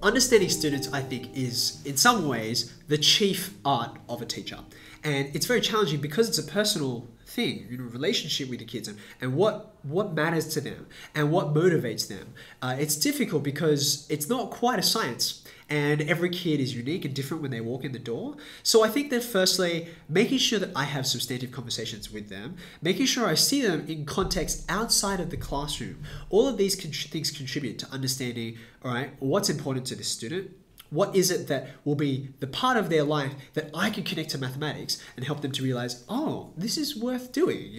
understanding students, I think, is in some ways the chief art of a teacher. And it's very challenging because it's a personal thing, relationship with the kids and what matters to them and what motivates them. It's difficult because it's not quite a science. And every kid is unique and different when they walk in the door. So I think that firstly, making sure that I have substantive conversations with them, making sure I see them in context outside of the classroom. All of these things contribute to understanding, all right, what's important to this student. What is it that will be the part of their life that I can connect to mathematics and help them to realize, oh, this is worth doing,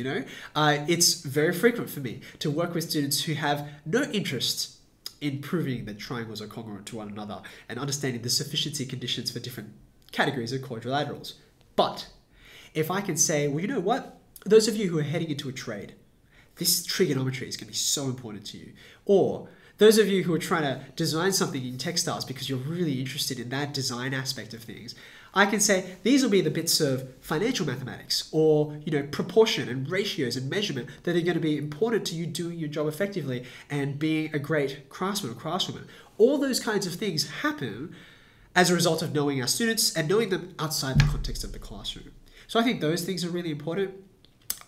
It's very frequent for me to work with students who have no interest in proving that triangles are congruent to one another and understanding the sufficiency conditions for different categories of quadrilaterals. But if I can say, well, you know what? Those of you who are heading into a trade, this trigonometry is going to be so important to you. Or those of you who are trying to design something in textiles because you're really interested in that design aspect of things, I can say these will be the bits of financial mathematics or proportion and ratios and measurement that are going to be important to you doing your job effectively and being a great craftsman or craftswoman. All those kinds of things happen as a result of knowing our students and knowing them outside the context of the classroom. So I think those things are really important.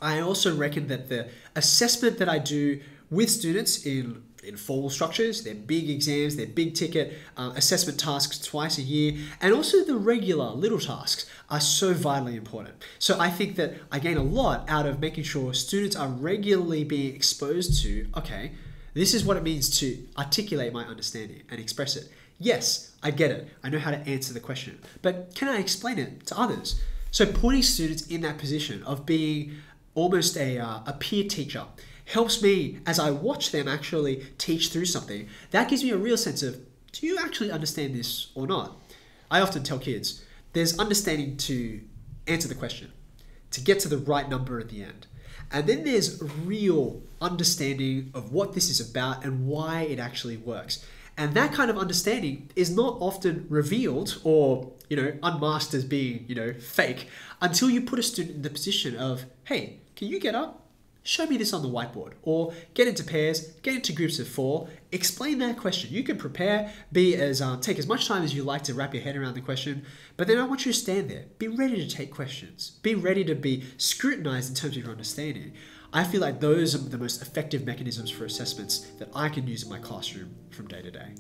I also reckon that the assessment that I do with students in formal structures, their big exams, their big ticket assessment tasks twice a year, and also the regular little tasks are so vitally important. So I think that I gain a lot out of making sure students are regularly being exposed to, okay, this is what it means to articulate my understanding and express it. Yes, I get it. I know how to answer the question, but can I explain it to others? So putting students in that position of being almost a peer teacher helps me as I watch them actually teach through something. That gives me a real sense of, do you actually understand this or not? I often tell kids, there's understanding to answer the question, to get to the right number at the end. And then there's real understanding of what this is about and why it actually works. And that kind of understanding is not often revealed or, unmasked as being, fake until you put a student in the position of, hey, can you get up? Show me this on the whiteboard, or get into pairs, get into groups of 4, explain that question. You can prepare, take as much time as you like to wrap your head around the question, but then I want you to stand there. Be ready to take questions. Be ready to be scrutinized in terms of your understanding. I feel like those are the most effective mechanisms for assessments that I can use in my classroom from day to day.